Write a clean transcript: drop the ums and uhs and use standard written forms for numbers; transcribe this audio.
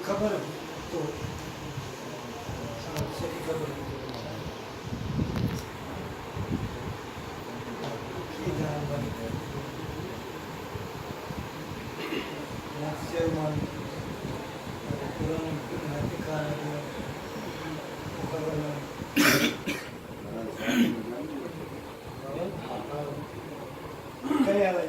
खबर तो सही खबर की जान बनी नास्य मान पुराण नाट्य कारण खबर काय आला